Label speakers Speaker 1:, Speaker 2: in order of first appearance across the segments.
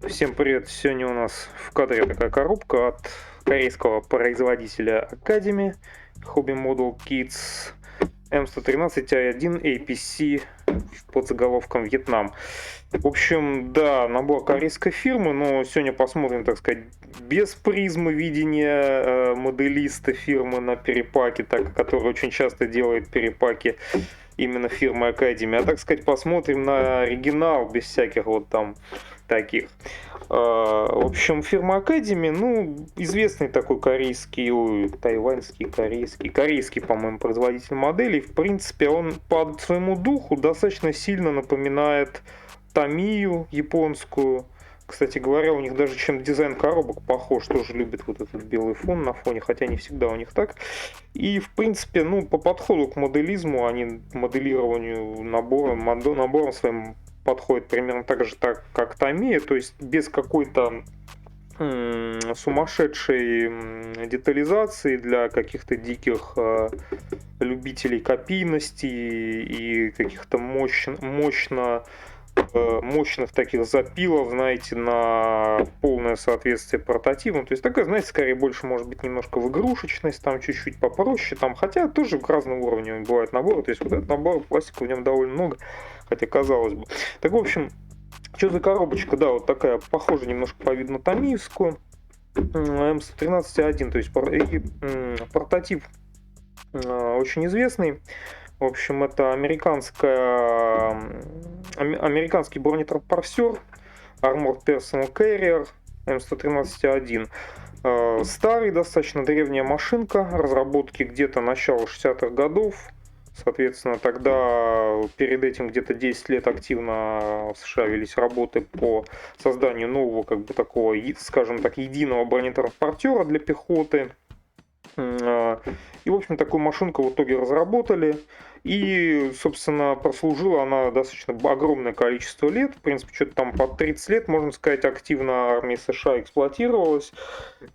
Speaker 1: Всем привет! Сегодня у нас в кадре такая коробка от корейского производителя Academy Hobby Model Kits M113i1 APC под заголовком Вьетнам. В общем, да, набор корейской фирмы, но сегодня посмотрим, так сказать, без призмы видения моделиста фирмы на перепаке, который очень часто делает перепаки именно фирмы Academy, а, так сказать, посмотрим на оригинал без всяких вот там таких. В общем, фирма Academy, ну, известный такой корейский, тайваньский, корейский, по-моему, производитель моделей. В принципе, он по своему духу достаточно сильно напоминает Тамию японскую. Кстати говоря, у них даже чем дизайн коробок похож, тоже любят вот этот белый фон на фоне, хотя не всегда у них так. И, в принципе, ну, по подходу к моделизму, они моделированию набором своим подходит примерно так же, как Тamiya, то есть без какой-то сумасшедшей детализации для каких-то диких любителей копийности и каких-то мощных таких запилов, знаете, на полное соответствие прототипам. То есть такая, знаете, скорее больше может быть немножко в игрушечность, там чуть-чуть попроще, там, хотя тоже к разным уровням бывают наборы. То есть вот этот набор пластика в нем довольно много, хотя казалось бы. Так, в общем, что за коробочка? Да, вот такая, похожа немножко по виду на томиевскую. М113А1, то есть прототип очень известный. В общем, это американский бронетранспортер Armored Personnel Carrier М113А1. Старый, достаточно древняя машинка, разработки где-то начала 60-х годов. Соответственно, тогда перед этим где-то 10 лет активно в США велись работы по созданию нового, как бы такого, скажем так, единого бронетранспортера для пехоты. И, в общем, такую машинку в итоге разработали. И, собственно, прослужила она достаточно огромное количество лет. В принципе, что-то там под 30 лет, можно сказать, активно армия США эксплуатировалась.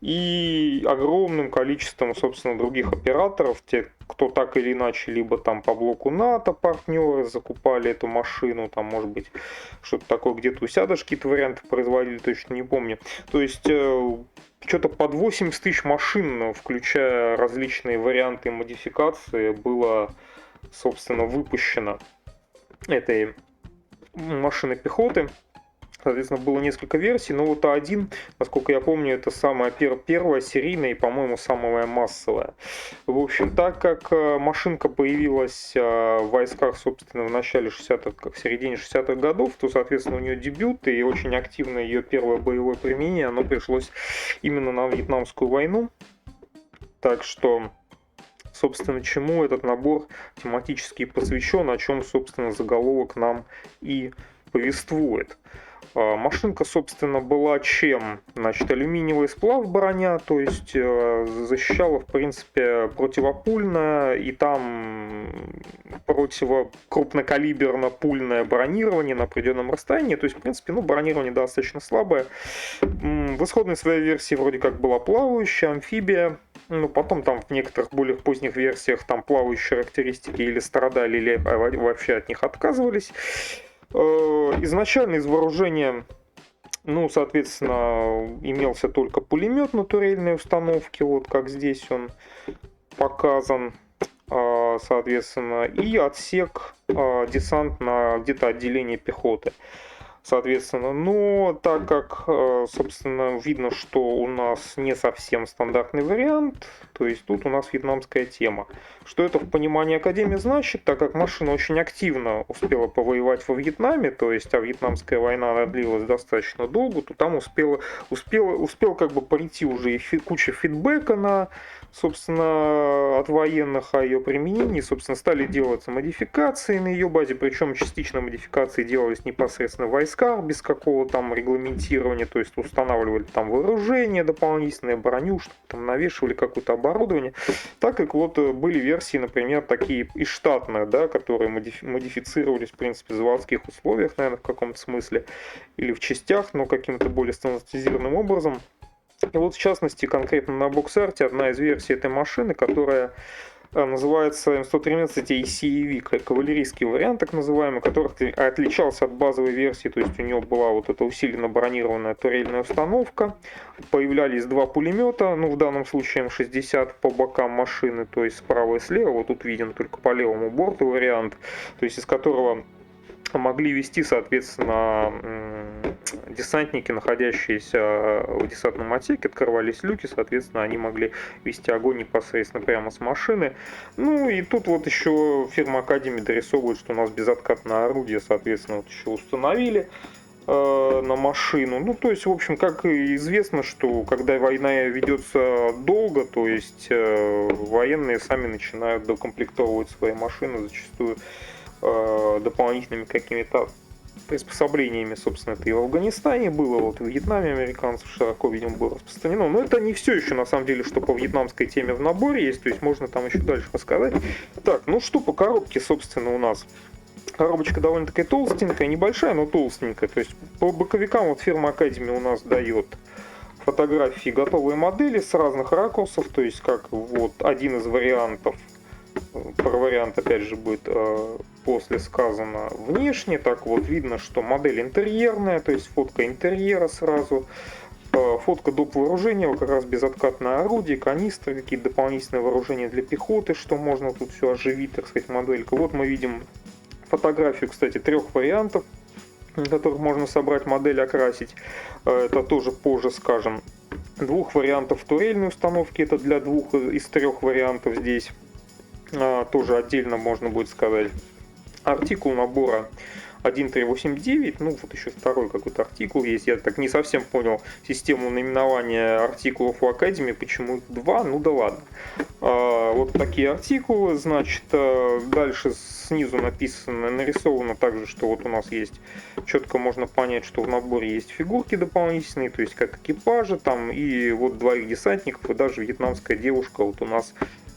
Speaker 1: И огромным количеством, собственно, других операторов, те, кто так или иначе, либо там по блоку НАТО партнеры закупали эту машину, там, может быть, что-то такое где-то у себя даже какие-то варианты производили, точно не помню. То есть что-то под 80 тысяч машин, включая различные варианты модификации, было, собственно, выпущено этой машины пехоты. Соответственно, было несколько версий, но вот А1, насколько я помню, это самая первая серийная и, по-моему, самая массовая. В общем, так как машинка появилась в войсках, собственно, в начале 60-х, в середине 60-х годов, то, соответственно, у нее дебют и очень активно ее первое боевое применение, оно пришлось именно на Вьетнамскую войну. Так что, собственно, чему этот набор тематически посвящен, о чем, собственно, заголовок нам и повествует. Машинка, собственно, была чем? Значит, алюминиевый сплав броня, то есть защищала, в принципе, противопульное и там противокрупнокалиберно-пульное бронирование на определенном расстоянии. То есть, в принципе, ну, бронирование достаточно слабое. В исходной своей версии вроде как была плавающая, амфибия. Ну, потом там в некоторых более поздних версиях там плавающие характеристики или страдали, или вообще от них отказывались. Изначально из вооружения, ну, соответственно, имелся только пулемет на турельной установке, вот как здесь он показан, соответственно, и отсек десант на где-то отделение пехоты. Соответственно, но так как, собственно, видно, что у нас не совсем стандартный вариант, то есть тут у нас вьетнамская тема. Что это в понимании Академии значит, так как машина очень активно успела повоевать во Вьетнаме, то есть, а Вьетнамская война она длилась достаточно долго, то там успел как бы прийти уже и куча фидбэка на, собственно, от военных о ее применении, собственно, стали делаться модификации на ее базе, причем частично модификации делались непосредственно в войсках, без какого там регламентирования, то есть устанавливали там вооружение дополнительное, броню, что-то там навешивали, какое-то оборудование, так как вот были версии, например, такие и штатные, да, которые модифицировались, в принципе, в заводских условиях, наверное, в каком-то смысле, или в частях, но каким-то более стандартизированным образом. И вот, в частности, конкретно на боксарте одна из версий этой машины, которая называется М113 ACEV, кавалерийский вариант, так называемый, который отличался от базовой версии, то есть у него была вот эта усиленно бронированная турельная установка, появлялись два пулемета, ну в данном случае М60 по бокам машины, то есть справа и слева, вот тут виден только по левому борту вариант, то есть из которого могли вести, соответственно, десантники, находящиеся в десантном отсеке, открывались люки, соответственно, они могли вести огонь непосредственно прямо с машины. Ну и тут вот еще фирма Академи дорисовывает, что у нас безоткатное орудие, соответственно, вот еще установили на машину. Ну, то есть, в общем, как известно, что когда война ведется долго, то есть военные сами начинают докомплектовывать свои машины зачастую дополнительными какими-то приспособлениями, собственно, это и в Афганистане было, вот в Вьетнаме американцев широко, видимо, было распространено. Но это не все еще, на самом деле, что по вьетнамской теме в наборе есть, то есть можно там еще дальше рассказать. Так, ну что по коробке, собственно, у нас? Коробочка довольно-таки толстенькая, небольшая, но толстенькая. То есть по боковикам вот фирма Академи у нас дает фотографии готовые модели с разных ракурсов, то есть как вот один из вариантов. Про вариант, опять же, будет после сказано внешне. Так вот, видно, что модель интерьерная, то есть фотка интерьера сразу. Фотка доп. Вооружения, как раз безоткатное орудие, канистры, какие-то дополнительные вооружения для пехоты, что можно тут все оживить, так сказать, моделька. Вот мы видим фотографию, кстати, 3 вариантов, на которых можно собрать модель, окрасить. Это тоже позже скажем. 2 вариантов турельной установки, это для 2 из 3 вариантов здесь. Тоже отдельно можно будет сказать. Артикул набора 1389, ну вот еще второй какой-то артикул есть, я так не совсем понял систему наименования артикулов у Академии, почему их 2, ну да ладно. Вот такие артикулы, значит, дальше снизу написано, нарисовано также, что вот у нас есть, четко можно понять, что в наборе есть фигурки дополнительные, то есть как экипажа там, и вот 2 десантников, и даже вьетнамская девушка вот у нас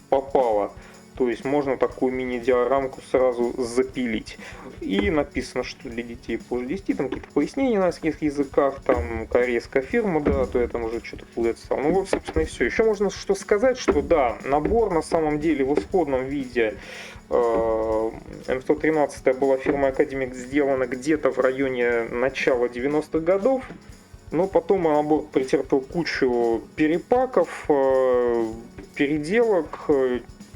Speaker 1: попала. То есть можно такую мини-диорамку сразу запилить. И написано, что для детей позже 10, там какие-то пояснения на нескольких языках, там корейская фирма, да, то я там уже что-то путается. Ну вот, собственно, и все. Еще можно что сказать, что да, набор на самом деле в исходном виде М113 была фирмой Академик сделана где-то в районе начала 90-х годов. Но потом набор претерпел кучу перепаков, переделок,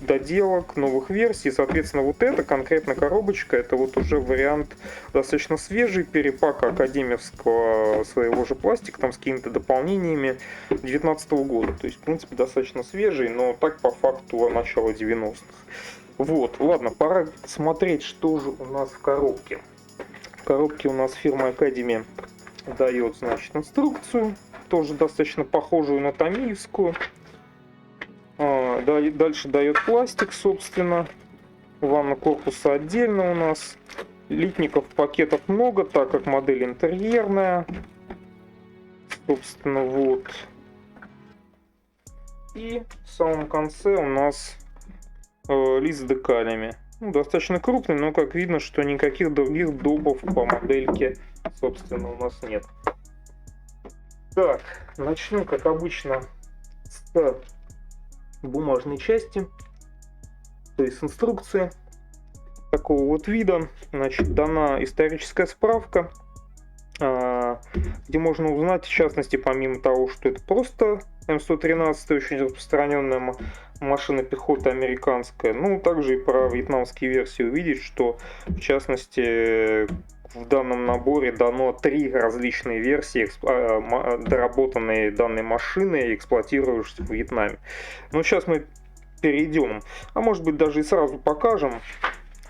Speaker 1: доделок, новых версий. Соответственно, вот эта конкретно коробочка, это вот уже вариант достаточно свежий, перепака академевского своего же пластика, там с какими-то дополнениями 2019 года. То есть, в принципе, достаточно свежий, но так по факту начала 90-х. Вот, ладно, пора смотреть, что же у нас в коробке. В коробке у нас фирма Академи дает, значит, инструкцию, тоже достаточно похожую на томиевскую. Дальше дает пластик, собственно. Ванна корпуса отдельно у нас. Литников пакетов много, так как модель интерьерная. Собственно, вот. И в самом конце у нас лист с декалями. Ну, достаточно крупный, но как видно, что никаких других допов по модельке, собственно, у нас нет. Так, начну, как обычно, с бумажной части, то есть инструкции такого вот вида. Значит, дана историческая справка, где можно узнать, в частности, помимо того, что это просто М113, очень распространенная машина пехоты американская, ну, также и про вьетнамские версии увидеть, что, в частности, в данном наборе дано 3 различные версии доработанной данной машины, эксплуатирующейся в Вьетнаме. Но сейчас мы перейдем, а может быть даже и сразу покажем.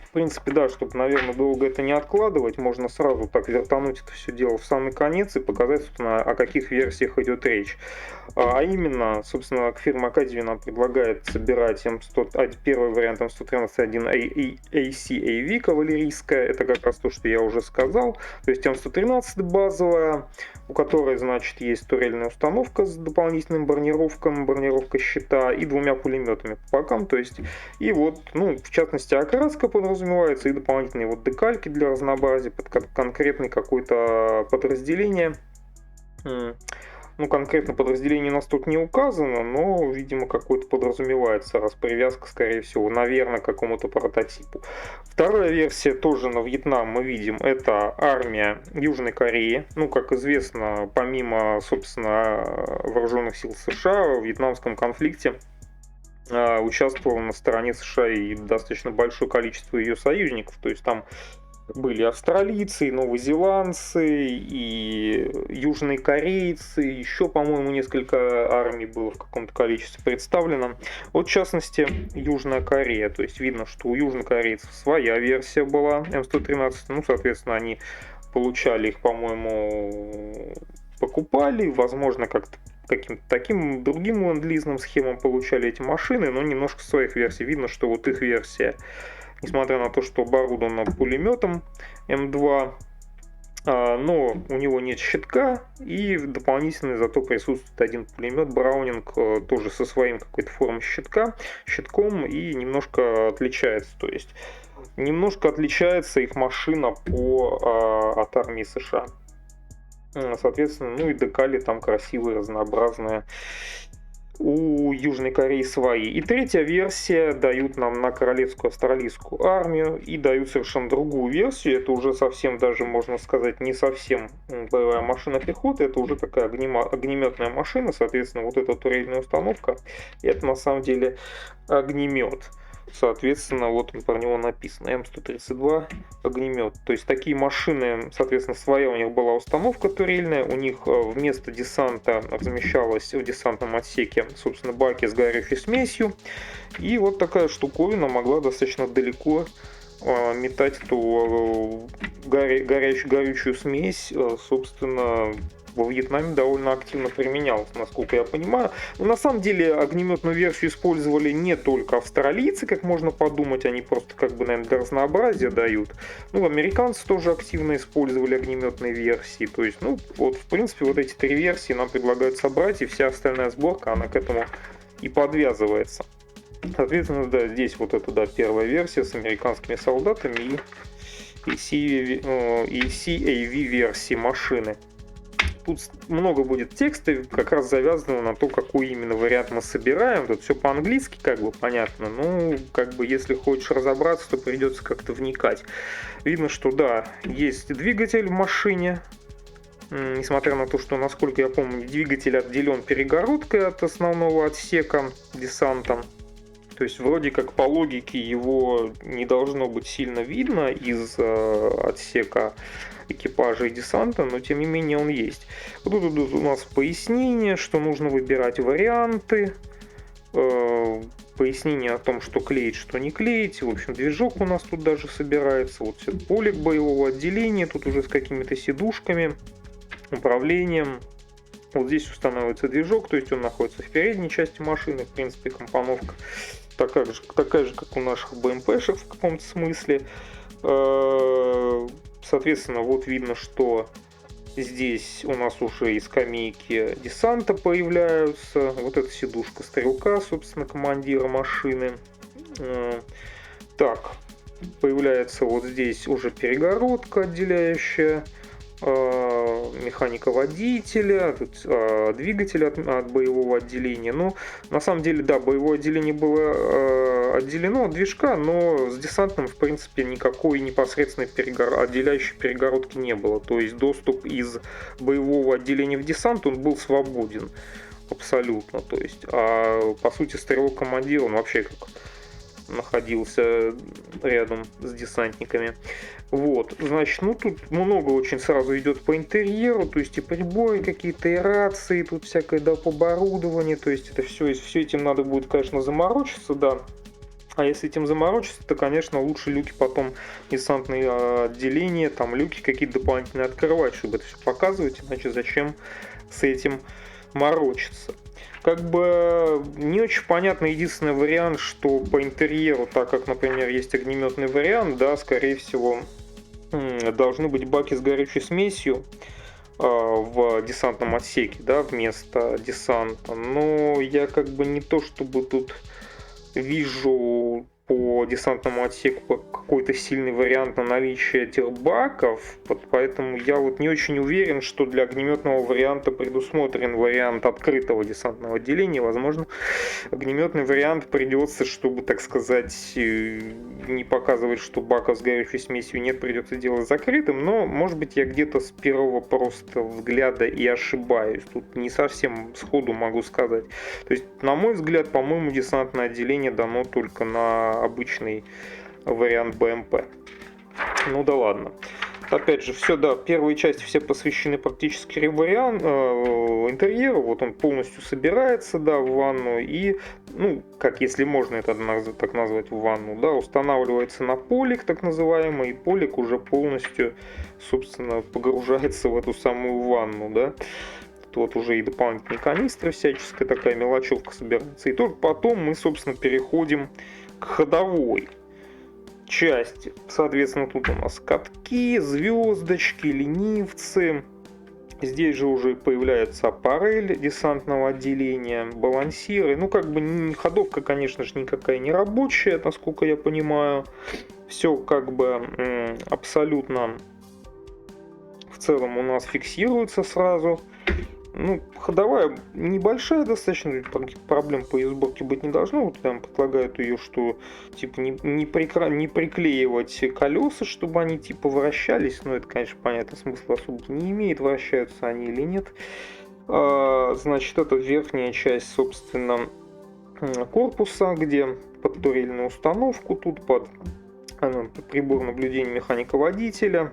Speaker 1: В принципе, да, чтобы, наверное, долго это не откладывать, можно сразу так вертануть это все дело в самый конец и показать, собственно, о каких версиях идет речь. А именно, собственно, фирма Академи нам предлагает собирать первый вариант М113-1 ACAV, кавалерийская, это как раз то, что я уже сказал, то есть М113 базовая, у которой, значит, есть турельная установка с дополнительным бронировка щита и 2 пулеметами по бокам, то есть, и вот, ну, в частности, окраска подразумевается и дополнительные вот декальки для разнообразия под конкретный какое-то подразделение. Ну, конкретно подразделение у нас тут не указано, но, видимо, какое-то подразумевается, раз привязка, скорее всего, наверное, к какому-то прототипу. Вторая версия тоже на Вьетнам мы видим, это армия Южной Кореи. Ну, как известно, помимо, собственно, вооруженных сил США в вьетнамском конфликте участвовал на стороне США и достаточно большое количество ее союзников. То есть там были австралийцы, и новозеландцы, и южные корейцы, еще, по-моему, несколько армий было в каком-то количестве представлено. Вот, в частности, Южная Корея. То есть видно, что у южнокорейцев своя версия была М113. Ну, соответственно, они получали их, по-моему, покупали, возможно, как-то каким-то таким другим ленд-лизным схемам получали эти машины, но немножко своих версий. Видно, что вот их версия, несмотря на то, что оборудована пулеметом М2, но у него нет щитка, и дополнительно зато присутствует один пулемет Браунинг, тоже со своим какой-то формой щитком, и немножко отличается. То есть немножко отличается их машина от армии США. Соответственно, ну и декали там красивые, разнообразные. У Южной Кореи свои. И третья версия дают нам на Королевскую австралийскую армию и дают совершенно другую версию. Это уже совсем даже, можно сказать, не совсем боевая машина пехоты, это уже такая огнеметная машина. Соответственно, вот эта турельная установка, это на самом деле огнемет. Соответственно, вот про него написано М132 огнемет. То есть такие машины, соответственно, своя у них была установка турельная. У них вместо десанта размещалась в десантном отсеке, собственно, баки с горючей смесью. И вот такая штуковина могла достаточно далеко метать эту горючую смесь, собственно, во Вьетнаме довольно активно применялось, насколько я понимаю. Но на самом деле огнеметную версию использовали не только австралийцы, как можно подумать, они просто как бы, наверное, для разнообразия дают. Ну, американцы тоже активно использовали огнеметные версии. То есть, ну, вот, в принципе, вот эти три версии нам предлагают собрать, и вся остальная сборка, она к этому и подвязывается. Соответственно, да, здесь вот эта, да, первая версия с американскими солдатами и CAV-версии машины. Тут много будет текста, как раз завязано на то, какой именно вариант мы собираем. Тут все по-английски, как бы понятно. Ну, как бы, если хочешь разобраться, то придется как-то вникать. Видно, что да, есть двигатель в машине. Несмотря на то, что, насколько я помню, двигатель отделен перегородкой от основного отсека десанта. То есть вроде как по логике его не должно быть сильно видно из отсека экипажа и десанта, но тем не менее он есть. Вот тут у нас пояснение, что нужно выбирать варианты, пояснение о том, что клеить, что не клеить. В общем, движок у нас тут даже собирается. Вот полик боевого отделения, тут уже с какими-то сидушками, управлением. Вот здесь устанавливается движок, то есть он находится в передней части машины, в принципе, компоновка такая же, как у наших БМПшек в каком-то смысле. Соответственно, вот видно, что здесь у нас уже и скамейки десанта появляются. Вот эта сидушка стрелка, собственно, командира машины. Так, появляется вот здесь уже перегородка, отделяющая механика водителя, двигатель от боевого отделения. Ну, на самом деле, да, боевое отделение было отделено от движка, но с десантным, в принципе, никакой непосредственной отделяющей перегородки не было. То есть доступ из боевого отделения в десант, он был свободен абсолютно. То есть, по сути, стрелок-командир, он вообще как находился рядом с десантниками. Вот, значит, ну тут много очень сразу идет по интерьеру, то есть и приборы какие-то, и рации, тут всякое доп. Оборудование, то есть это все этим надо будет, конечно, заморочиться, да. А если этим заморочиться, то, конечно, лучше люки потом, десантные отделения, там люки какие-то дополнительные открывать, чтобы это все показывать, иначе зачем с этим морочиться. Как бы не очень понятно единственный вариант, что по интерьеру, так как, например, есть огнеметный вариант, да, скорее всего, должны быть баки с горючей смесью в десантном отсеке, да, вместо десанта. Но я как бы не то чтобы тут вижу по по десантному отсеку какой-то сильный вариант на наличие этих баков, поэтому я вот не очень уверен, что для огнеметного варианта предусмотрен вариант открытого десантного отделения. Возможно, огнеметный вариант придется, чтобы, так сказать, не показывать, что баков с горючей смесью нет, придется делать закрытым, но, может быть, я где-то с первого просто взгляда и ошибаюсь. Тут не совсем сходу могу сказать. То есть, на мой взгляд, по-моему, десантное отделение дано только на обычный вариант БМП. Ну да ладно. Опять же, все, да, первые части все посвящены практически интерьеру. Вот он полностью собирается, да, в ванну и, ну, как если можно это так назвать, в ванну, да, устанавливается на полик, так называемый, и полик уже полностью, собственно, погружается в эту самую ванну, да. Тут уже и дополнительные канистры, всяческая такая мелочевка собирается. И только потом мы, собственно, переходим к ходовой части. Соответственно, тут у нас катки, звездочки, ленивцы. Здесь же уже появляется аппарель десантного отделения, балансиры. Ну, как бы ходовка, конечно же, никакая не рабочая, насколько я понимаю. Все как бы абсолютно в целом у нас фиксируется сразу. Ну, ходовая небольшая достаточно, проблем по ее сборке быть не должно. Вот там предлагают ее, что типа не приклеивать колеса, чтобы они типа вращались. Но это, конечно, понятно, смысла особо не имеет, вращаются они или нет. Значит, это верхняя часть, собственно, корпуса, где под турельную установку, тут под прибор наблюдения механика-водителя,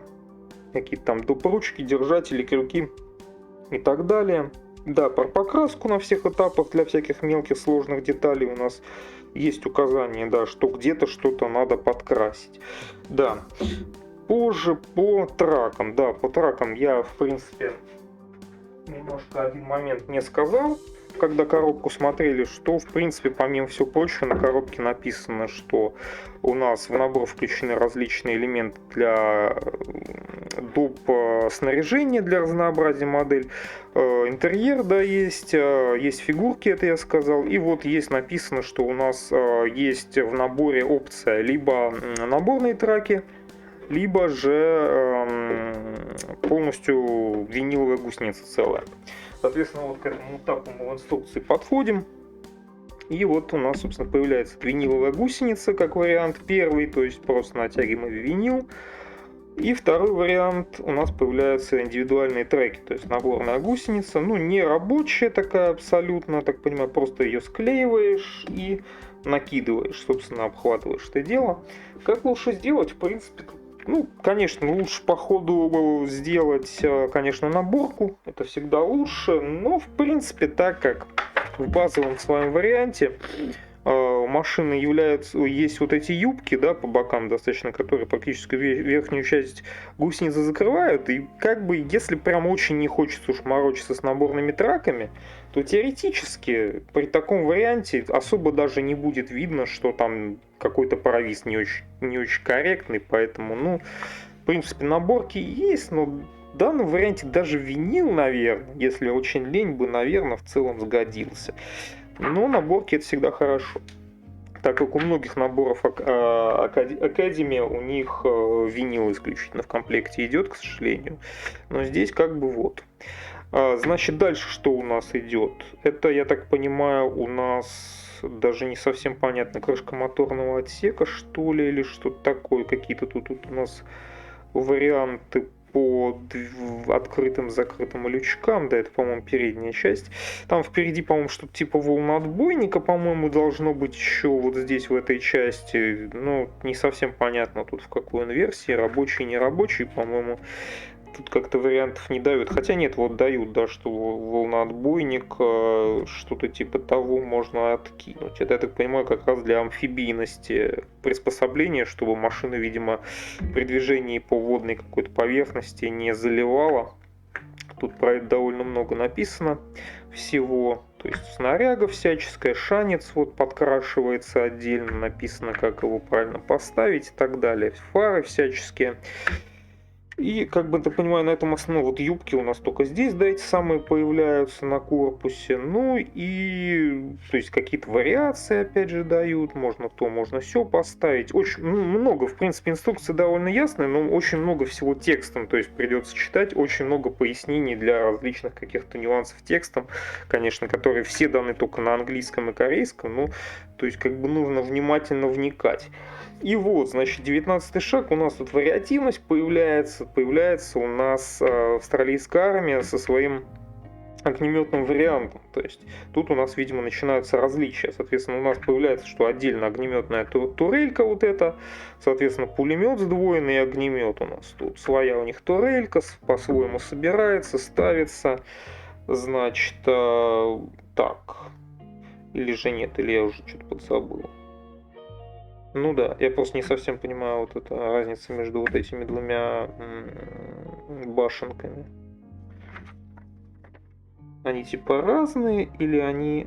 Speaker 1: какие-то там доп. Ручки, держатели, крюки и так далее. Да, про покраску на всех этапах для всяких мелких сложных деталей у нас есть указание, да, что где-то что-то надо подкрасить. Да, позже по тракам. Да, по тракам я, в принципе, немножко один момент не сказал, когда коробку смотрели, что, в принципе, помимо всего прочего, на коробке написано, что у нас в набор включены различные элементы для доп. Снаряжения для разнообразия модель. Интерьер, да, есть фигурки, это я сказал. И вот есть написано, что у нас есть в наборе опция либо наборные траки, либо же полностью виниловая гусеница целая. Соответственно, вот к этому этапу мы в инструкции подходим. И вот у нас, собственно, появляется виниловая гусеница как вариант первый, то есть просто натягиваем винил. И второй вариант, у нас появляются индивидуальные треки, то есть наборная гусеница, ну не рабочая такая абсолютно, так понимаю, просто ее склеиваешь и накидываешь, собственно, обхватываешь это дело. Как лучше сделать, в принципе, ну, конечно, лучше по ходу сделать, конечно, наборку, это всегда лучше, но, в принципе, так как в базовом своем варианте машины есть вот эти юбки, да, по бокам достаточно, которые практически верхнюю часть гусеницы закрывают, и как бы, если прям очень не хочется уж морочиться с наборными траками, то теоретически при таком варианте особо даже не будет видно, что там какой-то провис не очень корректный, поэтому, ну, в принципе, наборки есть, но в данном варианте даже винил, наверное, если очень лень бы, наверное, в целом сгодился. Но наборки это всегда хорошо. Так как у многих наборов Academy у них винил исключительно в комплекте идет, к сожалению. Но здесь как бы вот. Значит, дальше что у нас идет? Это, я так понимаю, у нас даже не совсем понятно, крышка моторного отсека, что ли, или что-то такое. Какие-то тут у нас варианты по открытым, закрытым лючкам, да, это, по-моему, передняя часть. Там впереди, по-моему, что-то типа волноотбойника, по-моему, должно быть еще вот здесь, в этой части. Ну, не совсем понятно тут, в какой он версии, рабочий, не рабочий, по-моему. Тут как-то вариантов не дают. Хотя нет, вот дают, да, что волноотбойник, что-то типа того можно откинуть. Это, я так понимаю, как раз для амфибийности приспособления, чтобы машина, видимо, при движении по водной какой-то поверхности не заливала. Тут про это довольно много написано всего. То есть снаряга всяческая, шанец вот подкрашивается отдельно, написано, как его правильно поставить и так далее. Фары всяческие. И, как бы ты понимаешь, на этом основном вот юбки у нас только здесь, да, эти самые появляются на корпусе. Ну и, то есть, какие-то вариации, опять же, дают. Можно то, можно все поставить. Очень много, в принципе, инструкции довольно ясные, но очень много всего текстом. То есть, придется читать. Очень много пояснений для различных каких-то нюансов текстом, конечно, которые все даны только на английском и корейском. Ну, то есть, как бы нужно внимательно вникать. И вот, значит, 19-й шаг, у нас тут вариативность появляется. Появляется у нас австралийская армия со своим огнеметным вариантом. То есть тут у нас, видимо, начинаются различия. Соответственно, у нас появляется, что отдельно огнеметная турелька вот эта, соответственно, пулемет сдвоенный и огнемет у нас тут. Своя у них турелька, по-своему собирается, ставится. Значит, так. Или же нет, или я уже что-то подзабыл. Ну да, я просто не совсем понимаю вот эту разницу между вот этими двумя башенками. Они типа разные или они...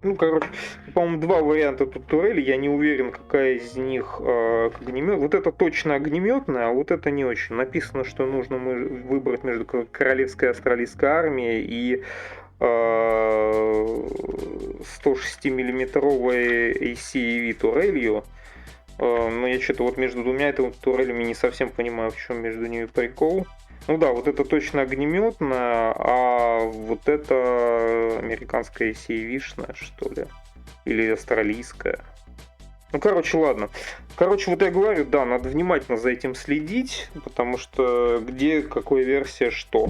Speaker 1: Ну, короче, по-моему, два варианта тут турели. Я не уверен, какая из них огнемет. Вот это точно огнеметная, а вот это не очень. Написано, что нужно выбрать между королевской австралийской армией и 106-миллиметровой ACV турелью. Но я что-то вот между двумя этими турелями не совсем понимаю, в чем между ними прикол. Ну да, вот это точно огнеметная, а вот это американская ACV-шная, что ли. Или австралийская. Ну, короче, ладно. Короче, вот я говорю, да, надо внимательно за этим следить, потому что где, какой версия, что.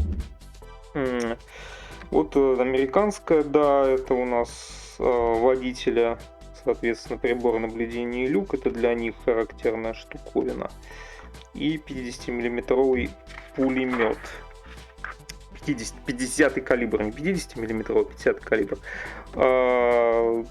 Speaker 1: Вот американская, да, это у нас водителя, соответственно, прибор наблюдения и люк, это для них характерная штуковина. И 50-миллиметровый пулемет. 50-й калибр, не 50-миллиметровый, 50-й калибр.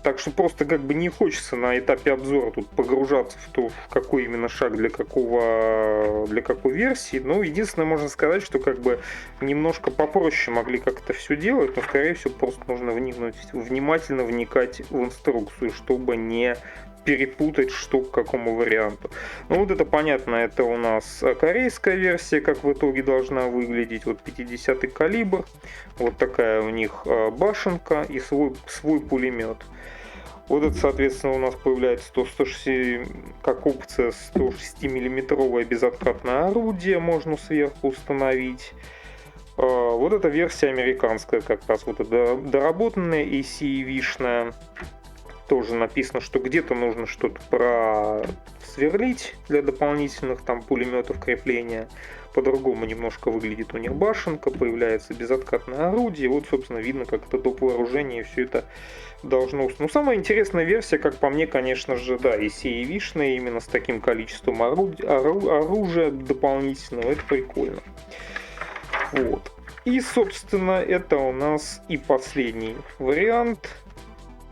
Speaker 1: Так что просто как бы не хочется на этапе обзора тут погружаться в то, в какой именно шаг для какой версии. Но единственное, можно сказать, что как бы немножко попроще могли как-то все делать, но скорее всего просто нужно внимательно вникать в инструкцию, чтобы не перепутать, что к какому варианту. Ну вот это понятно, это у нас корейская версия, как в итоге должна выглядеть. Вот 50-й калибр, вот такая у них башенка и свой пулемет. Вот это, соответственно, у нас появляется 106, как опция 106-миллиметровое безоткатное орудие, можно сверху установить. Вот эта версия американская, как раз вот эта доработанная ACV-шная. Тоже написано, что где-то нужно что-то просверлить для дополнительных там пулеметов крепления. По-другому немножко выглядит у них башенка, появляется безоткатное орудие. Вот, собственно, видно, как это доп. Вооружение все это должно... Ну, самая интересная версия, как по мне, конечно же, да, ACV-шная, именно с таким количеством оружия дополнительного. Это прикольно. Вот. И, собственно, это у нас и последний вариант.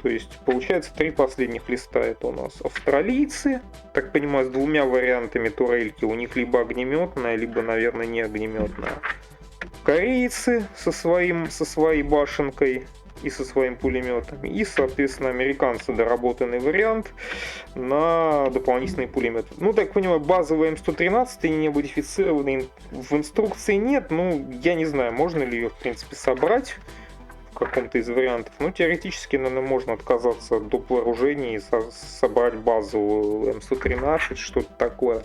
Speaker 1: То есть, получается, 3 последних листа. Это у нас австралийцы, так понимаю, с двумя вариантами турельки. У них либо огнеметная, либо, наверное, не огнеметная. Корейцы со своей башенкой и со своим пулеметами. И, соответственно, американцы доработанный вариант на дополнительный пулемет. Ну, так понимаю, базовый М113 не модифицированный в инструкции нет. Ну, я не знаю, можно ли ее, в принципе, собрать в каком-то из вариантов. Ну, теоретически, наверное, можно отказаться от доп. Вооружений и собрать базовую М113, что-то такое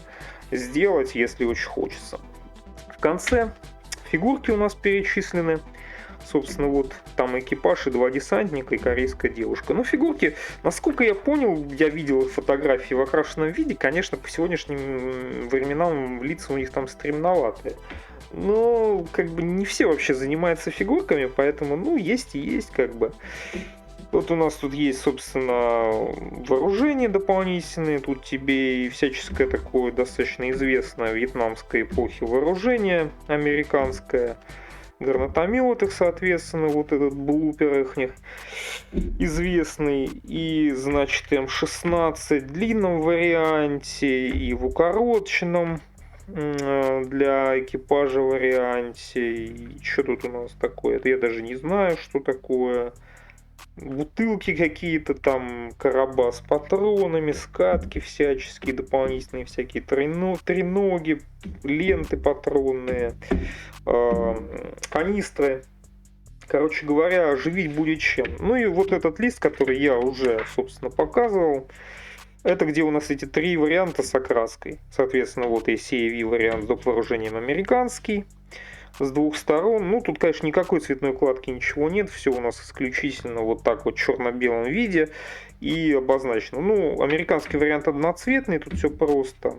Speaker 1: сделать, если очень хочется. В конце фигурки у нас перечислены. Собственно, вот там экипаж и 2 десантника и корейская девушка. Но фигурки, насколько я понял, я видел их фотографии в окрашенном виде, конечно, по сегодняшним временам лица у них там стремноватые. Но, как бы, не все вообще занимаются фигурками, поэтому, ну, есть и есть, как бы. Вот у нас тут есть, собственно, вооружение дополнительное. Тут тебе и всяческое такое достаточно известное вьетнамской эпохи вооружение американское. Гранатомет их, соответственно, вот этот блупер их известный. И, значит, М16 в длинном варианте и в укороченном для экипажа варианте. И что тут у нас такое? Это я даже не знаю, что такое. Бутылки какие-то там, короба с патронами, скатки всяческие, дополнительные всякие треноги, ленты патронные, канистры. Короче говоря, оживить будет чем. Ну и вот этот лист, который я уже, собственно, показывал, это где у нас эти три варианта с окраской. Соответственно, вот ACAV вариант с доп. Вооружением американский. С двух сторон. Ну, тут, конечно, никакой цветной кладки, ничего нет. Все у нас исключительно вот так вот в черно-белом виде и обозначено. Ну, американский вариант одноцветный, тут все просто.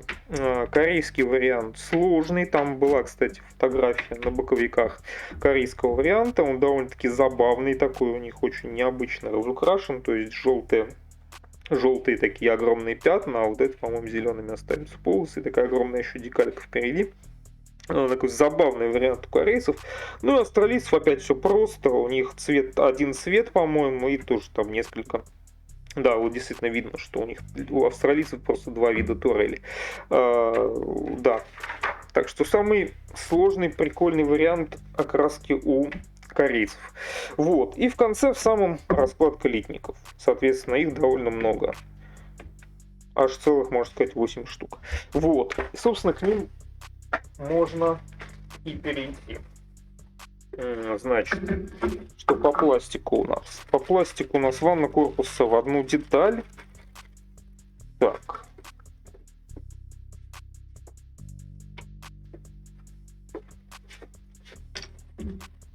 Speaker 1: Корейский вариант сложный. Там была, кстати, фотография на боковиках корейского варианта. Он довольно-таки забавный такой, у них очень необычно разукрашен. То есть желтые такие огромные пятна, а вот это, по-моему, зелеными остались полосы. И такая огромная еще декалька впереди. Такой забавный вариант у корейцев. Ну и австралийцев опять все просто. У них один цвет, по-моему, и тоже там несколько. Да, вот действительно видно, что у австралийцев просто два вида турели. Да. Так что самый сложный, прикольный вариант окраски у корейцев. Вот. И в конце, в самом, раскладка литников. Соответственно, их довольно много. Аж целых, можно сказать, 8 штук. Вот. И, собственно, к ним можно и перейти. Значит, что по пластику у нас? По пластику у нас ванна корпуса в одну деталь. Так.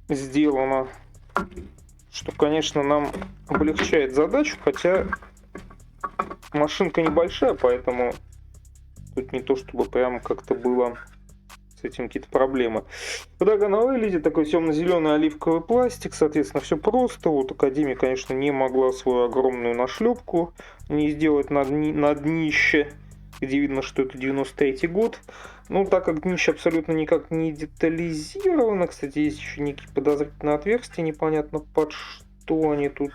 Speaker 1: Сделано. Что, конечно, нам облегчает задачу, хотя машинка небольшая, поэтому тут не то, чтобы прям как-то было с этим какие-то проблемы. Подага на вылете такой темно-зеленый оливковый пластик, соответственно, все просто. Вот Академия, конечно, не могла свою огромную нашлепку не сделать на днище, где видно, что это 93-й год. Ну, так как днище абсолютно никак не детализировано, кстати, есть еще некие подозрительные отверстия, непонятно под что они тут.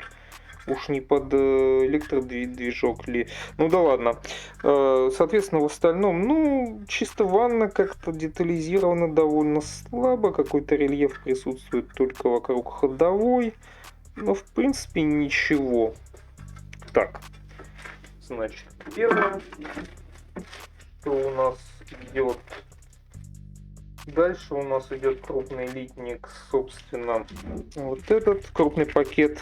Speaker 1: Уж не под электродвижок ли. Ну да ладно. Соответственно, в остальном, ну, чисто ванна как-то детализирована довольно слабо. Какой-то рельеф присутствует только вокруг ходовой. Но, в принципе, ничего. Так. Значит, первое, что у нас идет. Дальше у нас идет крупный литник, собственно, вот этот крупный пакет.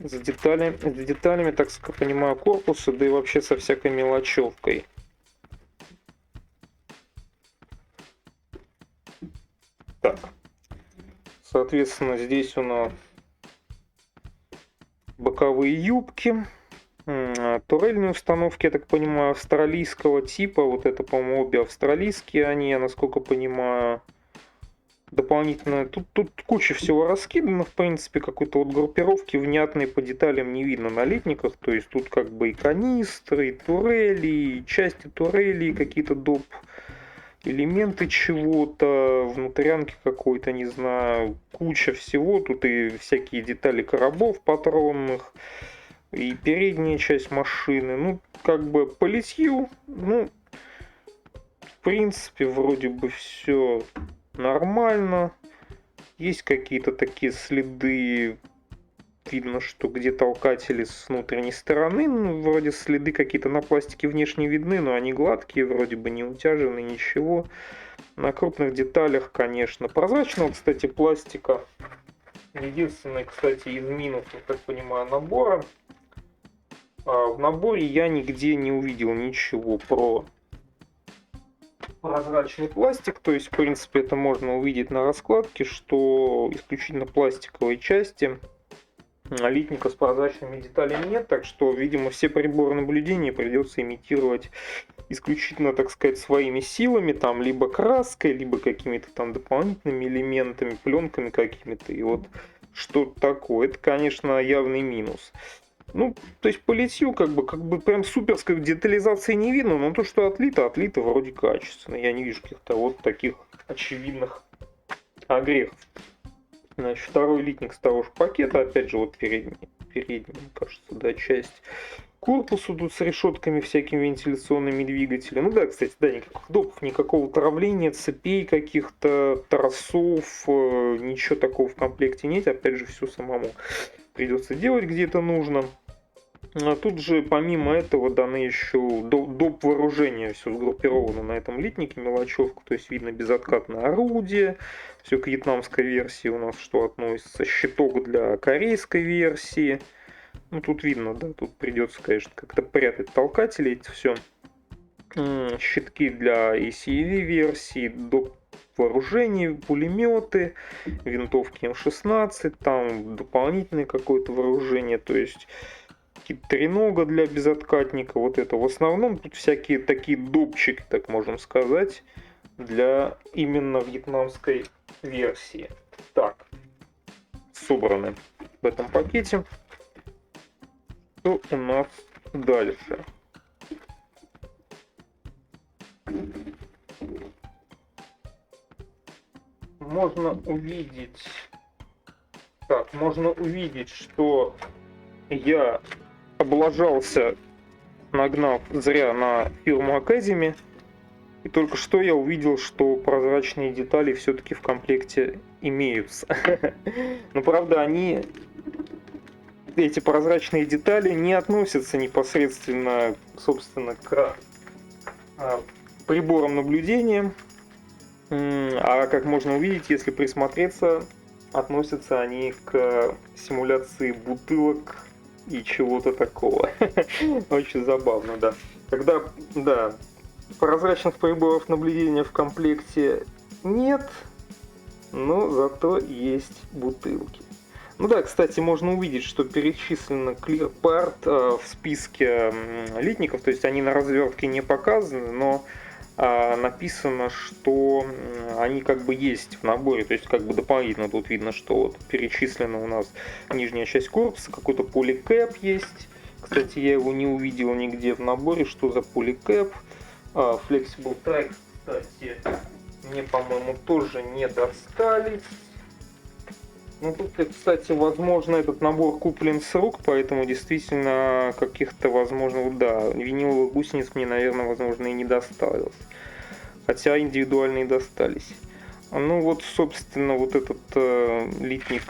Speaker 1: За деталями, так сказать, понимаю, корпуса, да и вообще со всякой мелочевкой. Так. Соответственно, здесь у нас боковые юбки. Турельные установки, я так понимаю, австралийского типа. Вот это, по-моему, обе австралийские они, я насколько понимаю. Дополнительно, тут куча всего раскидано, в принципе, какой-то вот группировки внятной по деталям не видно на литниках, то есть тут как бы и канистры, и турели, и части турели, какие-то доп. Элементы чего-то, внутрянки какой-то, не знаю, куча всего, тут и всякие детали коробов патронных, и передняя часть машины, ну, как бы по литью, ну, в принципе, вроде бы все нормально. Есть какие-то такие следы. Видно, что где толкатели с внутренней стороны. Ну, вроде следы какие-то на пластике внешне видны, но они гладкие, вроде бы не утяжены, ничего. На крупных деталях, конечно, прозрачного, кстати, пластика. Единственный, кстати, из минусов, так понимаю, набора. В наборе я нигде не увидел ничего про прозрачный пластик, то есть, в принципе, это можно увидеть на раскладке, что исключительно пластиковые части литника с прозрачными деталями нет, так что, видимо, все приборы наблюдения придется имитировать исключительно, так сказать, своими силами, там, либо краской, либо какими-то там дополнительными элементами, пленками какими-то, и вот что-то такое. Это, конечно, явный минус. Ну, то есть по литью как бы прям суперской детализации не видно, но то, что отлито вроде качественно. Я не вижу каких-то вот таких очевидных огрехов. Значит, второй литник с того же пакета, опять же, вот передняя, кажется, да, часть. корпусу тут с решетками всякими вентиляционными двигателями. Ну да, кстати, да, никаких допов, никакого травления, цепей каких-то, торцов, ничего такого в комплекте нет. Опять же, все самому придется делать, где это нужно. А тут же, помимо этого, даны еще доп. Вооружения, все сгруппировано на этом литнике, мелочевка, то есть видно безоткатное орудие, все к вьетнамской версии у нас что относится, щиток для корейской версии. Ну, тут видно, да, тут придется, конечно, как-то прятать толкатели эти все. Щитки для ACV версии, доп. Вооружений, пулеметы, винтовки М16, там дополнительное какое-то вооружение, то есть какие-то тренога для безоткатника, вот это. В основном тут всякие такие допчики, так можем сказать, для именно вьетнамской версии. Так, собраны в этом пакете. Что у нас дальше? Можно увидеть, что я облажался, нагнав зря на фирму Academy. И только что я увидел, что прозрачные детали все-таки в комплекте имеются. Но правда, эти прозрачные детали не относятся непосредственно, собственно, к приборам наблюдения. А как можно увидеть, если присмотреться, относятся они к симуляции бутылок и чего-то такого. Очень забавно, да. Когда, да, прозрачных приборов наблюдения в комплекте нет, но зато есть бутылки. Ну да, кстати, можно увидеть, что перечислено ClearPart в списке литников, то есть они на развертке не показаны, но написано, что они как бы есть в наборе, то есть как бы дополнительно тут видно, что вот перечислена у нас нижняя часть корпуса, какой-то поликэп есть. Кстати, я его не увидел нигде в наборе, что за поликэп. Flexible Track, кстати, мне, по-моему, тоже не достались. Ну, тут, кстати, возможно, этот набор куплен с рук, поэтому действительно каких-то, возможно, да, виниловых гусениц мне, наверное, возможно, и не досталось. Хотя индивидуальные достались. Ну, вот, собственно, вот этот литник,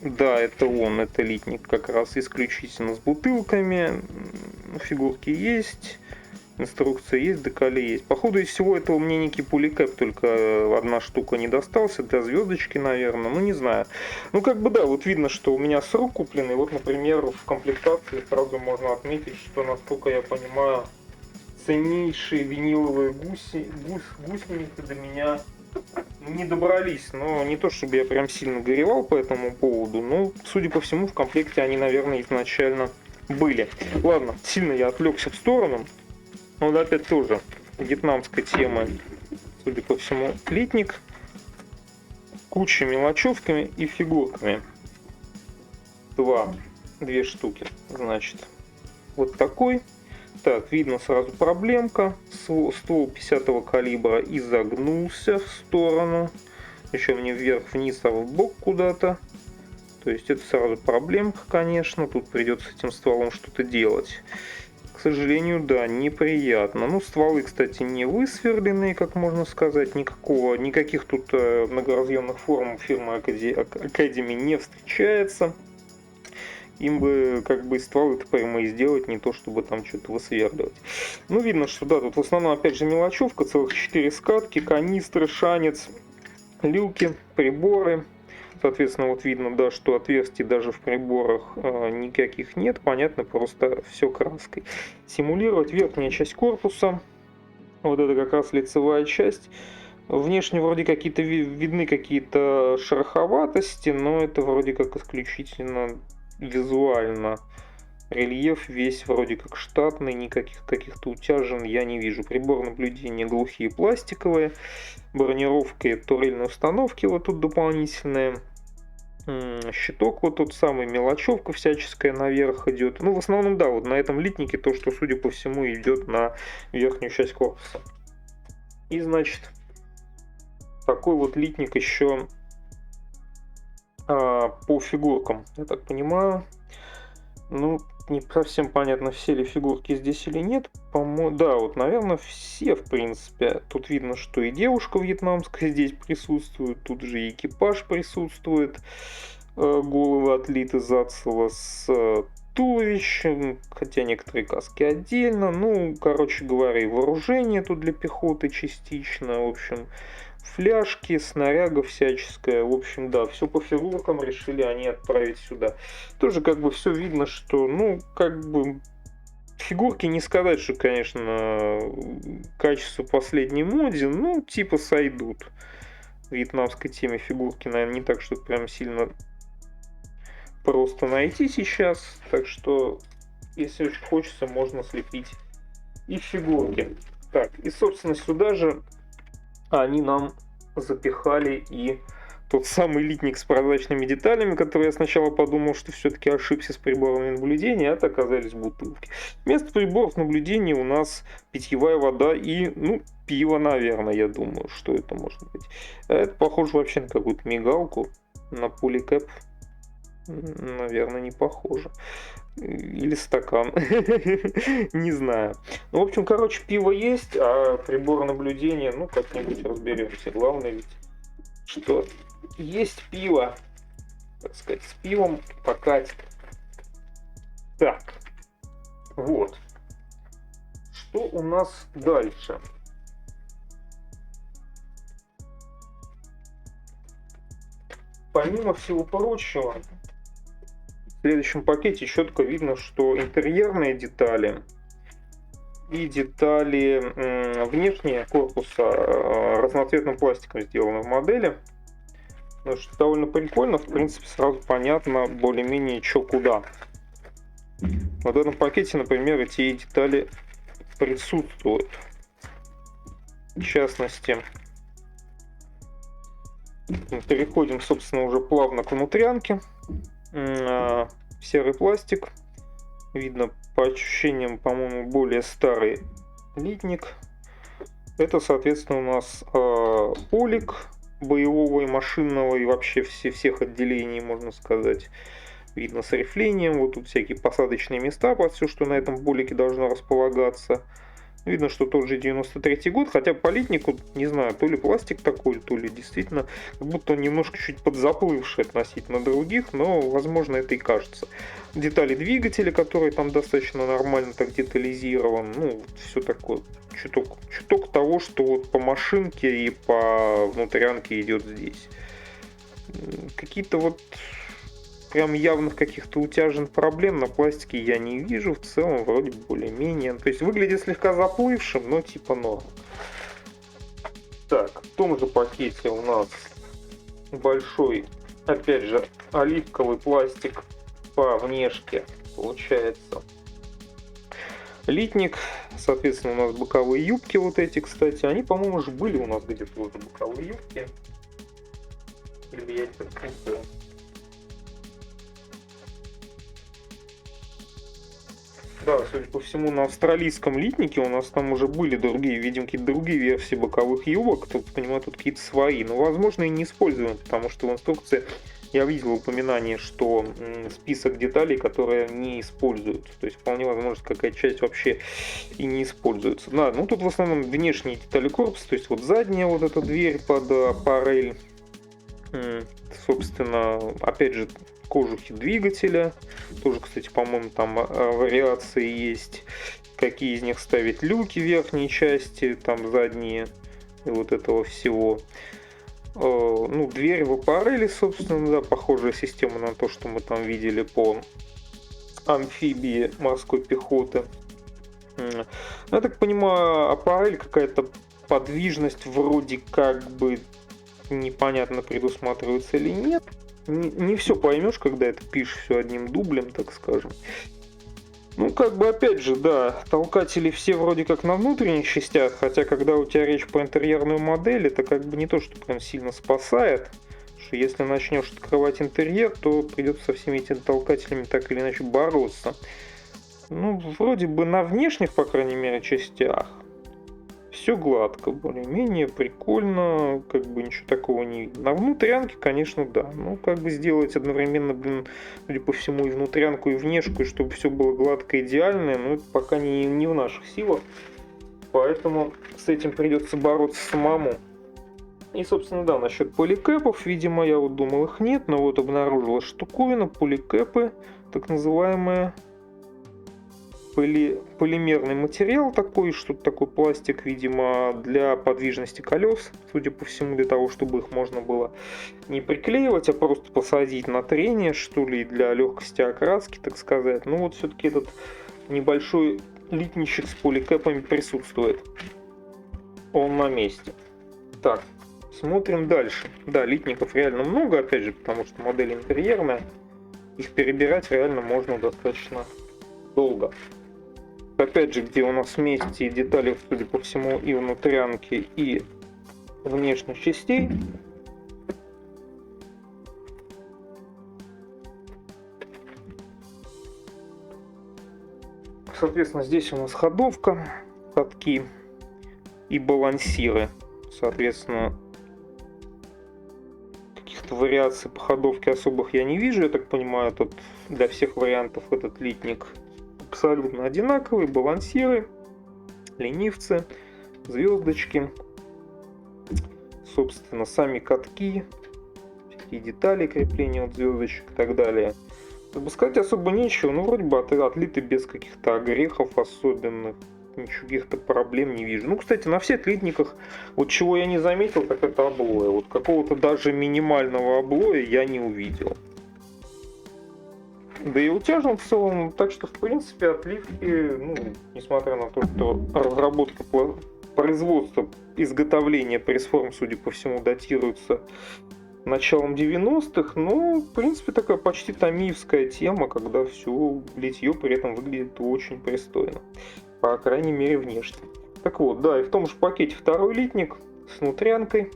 Speaker 1: да, это он, это литник как раз исключительно с бутылками. Фигурки есть. Инструкция есть, декале есть. По ходу из всего этого мне некий поликэп только одна штука не достался. Для звездочки, наверное. Ну, не знаю. Ну, как бы да, вот видно, что у меня с рук купленный. Вот, например, в комплектации сразу можно отметить, что, насколько я понимаю, ценнейшие виниловые гусеницы до меня не добрались. Но не то, чтобы я прям сильно горевал по этому поводу. Но, судя по всему, в комплекте они, наверное, изначально были. Ладно, сильно я отвлекся в сторону. Вот опять тоже вьетнамской темы, судя по всему, литник, куча мелочевками и фигурками. Две штуки, значит, вот такой. Так, видно сразу проблемка. Ствол 50-го калибра изогнулся в сторону. Еще мне вверх-вниз, а в бок куда-то. То есть это сразу проблемка, конечно. Тут придется с этим стволом что-то делать. К сожалению, да, неприятно. Ну, стволы, кстати, не высверленные, как можно сказать. Никаких тут многоразъемных форм фирмы Academy не встречается. Им бы как бы стволы-то прямые сделать, не то чтобы там что-то высверливать. Ну, видно, что да, тут в основном опять же мелочевка, целых 4 скатки, канистры, шанец, люки, приборы. Соответственно, вот видно, да, что отверстий даже в приборах никаких нет. Понятно, просто все краской. Симулировать верхняя часть корпуса. Вот это как раз лицевая часть. Внешне вроде какие-то видны какие-то шероховатости, но это вроде как исключительно визуально. Рельеф весь вроде как штатный, никаких каких-то утяжен я не вижу. Прибор наблюдения глухие пластиковые. Бронировка турельной установки вот тут дополнительная. Щиток вот тот самый, мелочевка всяческая наверх идет. Ну, в основном, да, вот на этом литнике то, что, судя по всему, идет на верхнюю часть корпуса. И, значит, такой вот литник еще по фигуркам, я так понимаю. Ну, не совсем понятно, все ли фигурки здесь или нет. По-моему, да, вот, наверное, все, в принципе. Тут видно, что и девушка вьетнамская здесь присутствует, тут же и экипаж присутствует. Головы отлиты зацело с туловищем, хотя некоторые каски отдельно. Ну, короче говоря, и вооружение тут для пехоты частично. В общем, фляжки, снаряга всяческая. В общем, да, все по фигуркам решили они отправить сюда. Тоже как бы все видно, что, ну, как бы фигурки не сказать, что, конечно, качество последней моде, ну, типа сойдут. В вьетнамской теме фигурки, наверное, не так, что прям сильно просто найти сейчас. Так что, если очень хочется, можно слепить и фигурки. Так, и, собственно, сюда же они нам запихали и тот самый литник с прозрачными деталями, который я сначала подумал, что все-таки ошибся с приборами наблюдения, а это оказались бутылки. Вместо приборов наблюдения у нас питьевая вода и, ну, пиво, наверное, я думаю, что это может быть. А это похоже вообще на какую-то мигалку, на поликэп. Наверное, не похоже. Или стакан. Не знаю. Ну, в общем, короче, пиво есть, а прибор наблюдения, ну, как-нибудь разберемся. Главное ведь, что есть пиво. Так сказать, с пивом покатит. Так. Вот. Что у нас дальше? Помимо всего прочего, в следующем пакете четко видно, что интерьерные детали и детали внешние корпуса разноцветным пластиком сделаны в модели. Ну, что довольно прикольно, в принципе, сразу понятно более-менее что куда. В данном пакете, например, эти детали присутствуют. В частности, переходим, собственно, уже плавно к внутрянке. Серый пластик. Видно, по ощущениям, по-моему, более старый литник. Это, соответственно, у нас полик боевого и машинного, и вообще всех отделений, можно сказать. Видно с рифлением. Вот тут всякие посадочные места под все, что на этом полике должно располагаться. Видно, что тот же 93-й год, хотя по литнику, не знаю, то ли пластик такой, то ли действительно, как будто он немножко чуть подзаплывший относительно других, но, возможно, это и кажется. Детали двигателя, который там достаточно нормально так детализирован, ну, все такое, чуток того, что вот по машинке и по внутрянке идет здесь. Какие-то вот прям явных каких-то утяжен проблем на пластике я не вижу. В целом вроде более-менее. То есть выглядит слегка заплывшим, но типа норм. Так, в том же пакете у нас большой, опять же, оливковый пластик по внешке получается. Литник, соответственно, у нас боковые юбки вот эти, кстати. Они, по-моему, уже были у нас где-то уже боковые юбки. Или я это путаю. Да, судя по всему, на австралийском литнике у нас там уже были другие, видимо, какие-то другие версии боковых юбок. Тут, понимаю, тут какие-то свои. Но, возможно, и не используем, потому что в инструкции я видел упоминание, что список деталей, которые не используются. То есть, вполне возможно, какая-то часть вообще и не используется. Да, ну тут в основном внешние детали корпуса. То есть, вот задняя вот эта дверь под аппарель. Собственно, опять же, кожухи двигателя. Тоже, кстати, по-моему, там вариации есть. Какие из них ставить люки в верхней части, там задние и вот этого всего. Ну, дверь в аппарели, собственно, да, похожая система на то, что мы там видели по амфибии морской пехоты. Я так понимаю, аппарель какая-то подвижность вроде как бы непонятно предусматривается или нет. Не все поймешь, когда это пишешь все одним дублем, так скажем. Ну, как бы, опять же, да, толкатели все вроде как на внутренних частях, хотя, когда у тебя речь про интерьерную модель, это как бы не то, что прям сильно спасает, что если начнешь открывать интерьер, то придется со всеми этими толкателями так или иначе бороться. Ну, вроде бы на внешних, по крайней мере, частях Все гладко, более-менее, прикольно, как бы ничего такого не видно. На внутрянке, конечно, да. Ну, как бы сделать одновременно, блин, судя по всему, и внутрянку, и внешку, и чтобы все было гладко, идеальное, но это пока не в наших силах. Поэтому с этим придется бороться самому. И, собственно, да, насчет поликэпов, видимо, я вот думал, их нет, но вот обнаружилась штуковина, поликэпы, так называемые. Полимерный материал такой, что-то такой пластик, видимо, для подвижности колес, судя по всему, для того, чтобы их можно было не приклеивать, а просто посадить на трение, что ли, для легкости окраски, так сказать. Ну вот все-таки этот небольшой литничек с поликэпами присутствует. Он на месте. Так, смотрим дальше. Да, литников реально много, опять же, потому что модель интерьерная. Их перебирать реально можно достаточно долго. Опять же, где у нас вместе детали, судя по всему, и внутрянки, и внешних частей. Соответственно, здесь у нас ходовка, катки и балансиры. Соответственно, каких-то вариаций по ходовке особых я не вижу. Я так понимаю, тут для всех вариантов этот литник абсолютно одинаковые. Балансиры, ленивцы, звездочки, собственно, сами катки, всякие детали крепления от звездочек и так далее. Как бы сказать особо нечего, но вроде бы отлиты без каких-то огрехов особенных, ничего, каких-то проблем не вижу. Ну, кстати, на всех литниках, вот чего я не заметил, так это облоя. Вот какого-то даже минимального облоя я не увидел. Да и утяжен в целом, так что, в принципе, отливки, ну, несмотря на то, что разработка производства, изготовления пресс-форм, судя по всему, датируется началом 90-х, но, в принципе, такая почти томиевская тема, когда все литье при этом выглядит очень пристойно. По крайней мере, внешне. Так вот, да, и в том же пакете второй литник с внутрянкой,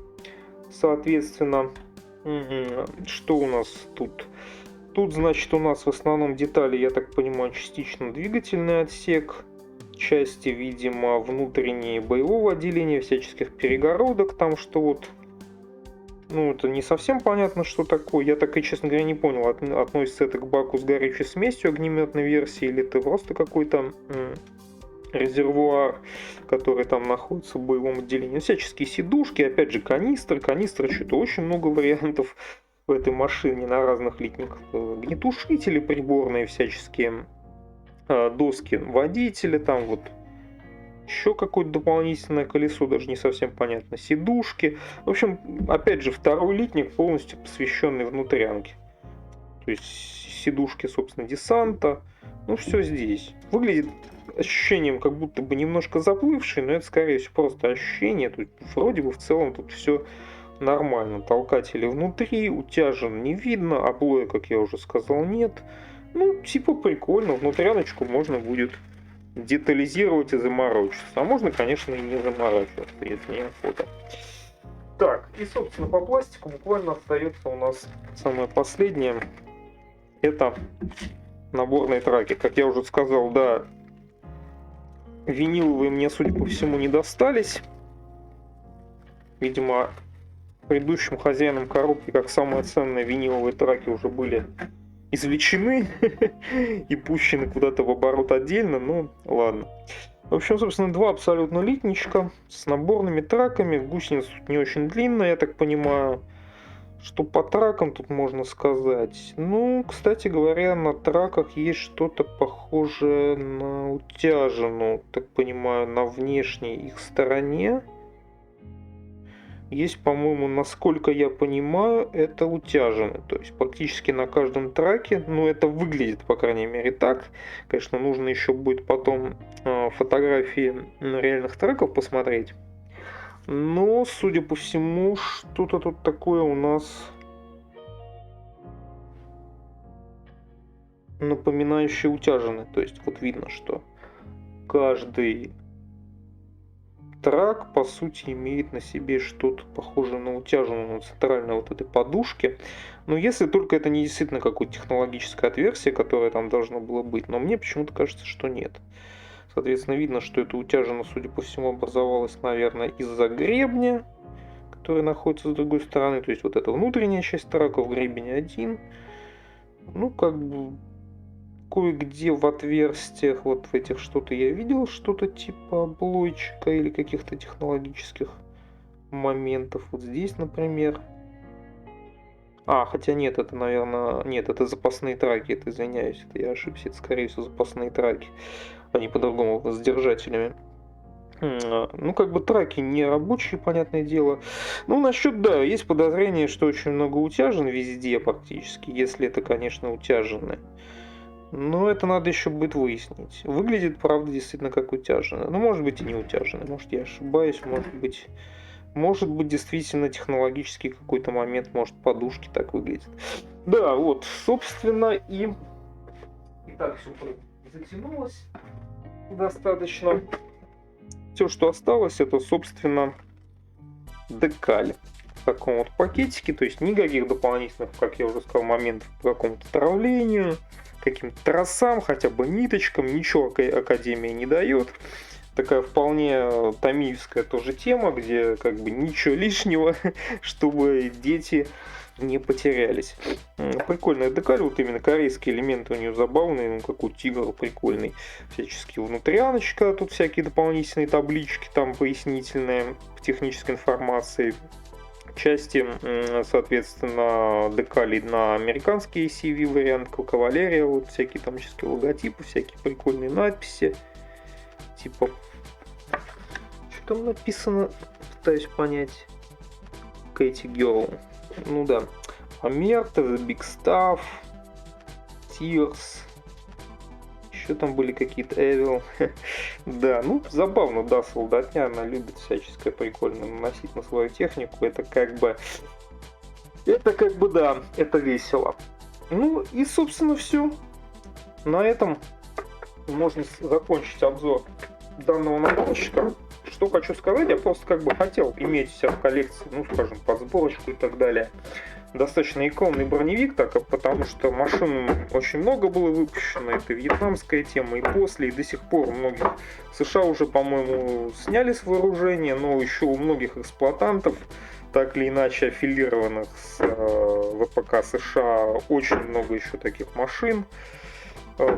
Speaker 1: соответственно. Что у нас тут? Тут, значит, у нас в основном детали, я так понимаю, частично двигательный отсек, части, видимо, внутренние боевого отделения, всяческих перегородок, там что вот, ну, это не совсем понятно, что такое. Я так и, честно говоря, не понял, относится это к баку с горючей смесью огнеметной версии, или это просто какой-то резервуар, который там находится в боевом отделении. Всяческие сидушки, опять же, канистры, что-то очень много вариантов в этой машине на разных литниках. Огнетушители приборные всяческие, доски водителя, там вот еще какое-то дополнительное колесо, даже не совсем понятно, сидушки. В общем, опять же, второй литник полностью посвященный внутрянке. То есть сидушки, собственно, десанта. Ну, все здесь. Выглядит ощущением, как будто бы немножко заплывший, но это, скорее всего, просто ощущение. Тут вроде бы в целом тут все нормально. Толкатели внутри, утяжен не видно, облоя, как я уже сказал, нет. Ну, типа прикольно, внутряночку можно будет детализировать и заморочиться. А можно, конечно, и не заморачиваться, если неохота. Так, и, собственно, по пластику буквально остается у нас самое последнее. Это наборные траки. Как я уже сказал, да, виниловые мне, судя по всему, не достались. Видимо, предыдущим хозяинам коробки, как самые ценные виниловые траки, уже были извлечены и пущены куда-то в оборот отдельно, ну ладно. В общем, собственно, два абсолютно литничка с наборными траками. Гусеница тут не очень длинная, я так понимаю. Что по тракам тут можно сказать? Ну, кстати говоря, на траках есть что-то похожее на утяжину, так понимаю, на внешней их стороне. Есть, по-моему, насколько я понимаю, это утяжены. То есть практически на каждом траке, ну это выглядит, по крайней мере, так. Конечно, нужно еще будет потом фотографии реальных треков посмотреть. Но, судя по всему, что-то тут такое у нас напоминающее утяжены. То есть вот видно, что каждый трак, по сути, имеет на себе что-то похожее на утяжину на центральной вот этой подушке. Но если только это не действительно какое-то технологическое отверстие, которое там должно было быть. Но мне почему-то кажется, что нет. Соответственно, видно, что это утяжина, судя по всему, образовалась, наверное, из-за гребня, который находится с другой стороны. То есть вот эта внутренняя часть траков, гребень один. Ну, как бы кое-где в отверстиях, вот в этих что-то я видел, что-то типа облойчика или каких-то технологических моментов. Вот здесь, например. Хотя нет, это, наверное, нет, это запасные траки, это, извиняюсь, это я ошибся, это, скорее всего, запасные траки, они по-другому с держателями. Ну, как бы траки не рабочие, понятное дело. Ну, насчет, да, есть подозрение, что очень много утяжен везде практически, если это, конечно, утяжены. Но это надо еще будет выяснить. Выглядит, правда, действительно как утяжено. Ну, может быть, и не утяжено. Может, я ошибаюсь, может быть, действительно технологический какой-то момент, может, подушки так выглядят. Да, вот, собственно, и так все затянулось достаточно. Все, что осталось, это, собственно, декаль в таком вот пакетике. То есть никаких дополнительных, как я уже сказал, моментов по какому-то травлению, каким-то тросам, хотя бы ниточкам. Ничего Академия не дает. Такая вполне томиевская тоже тема, где как бы ничего лишнего, чтобы дети не потерялись. Прикольная декаль, вот именно корейские элементы у нее забавные, ну как у тигра прикольный. Всяческие внутряночка, тут всякие дополнительные таблички, там пояснительные технической информации. Части, соответственно, декалей на американский ACV вариант, кавалерия, вот всякие там всякие логотипы, всякие прикольные надписи. Типа, что там написано, пытаюсь понять. Кэти Герл. Ну да. Амерта, The Big Stuff, Tears. Еще там были какие-то Evil. Да, ну забавно, да, солдатня, она любит всяческое прикольно наносить на свою технику. Это как бы, да, это весело. Ну и, собственно, все. На этом можно закончить обзор данного наборчика. Что хочу сказать, я просто как бы хотел иметь себя в коллекции, ну, скажем, под сборочку и так далее. Достаточно иконный броневик, потому что машин очень много было выпущено. Это вьетнамская тема и после, и до сих пор многих США уже, по-моему, сняли с вооружения, но еще у многих эксплуатантов, так или иначе аффилированных с ВПК США, очень много еще таких машин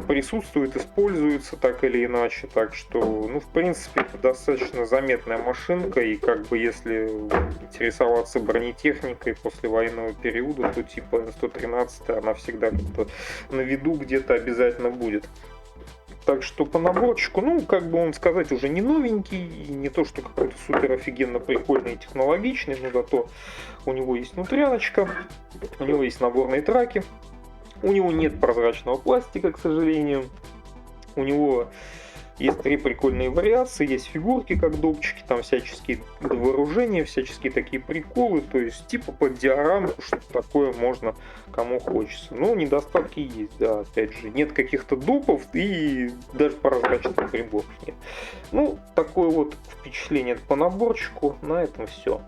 Speaker 1: присутствует, используется так или иначе, так что, ну, в принципе, это достаточно заметная машинка, и как бы если интересоваться бронетехникой после военного периода, то типа Н-113 она всегда как-то на виду где-то обязательно будет. Так что по наборчику, ну, как бы он сказать, уже не новенький, и не то, что какой-то супер офигенно прикольный и технологичный, но зато у него есть внутряночка, у него есть наборные траки. У него нет прозрачного пластика, к сожалению. У него есть 3 прикольные вариации. Есть фигурки, как допчики, там всяческие вооружения, всяческие такие приколы. То есть типа под диорамку, что такое можно кому хочется. Но недостатки есть, да, опять же. Нет каких-то допов и даже прозрачных приборов нет. Ну, такое вот впечатление по наборчику. На этом все.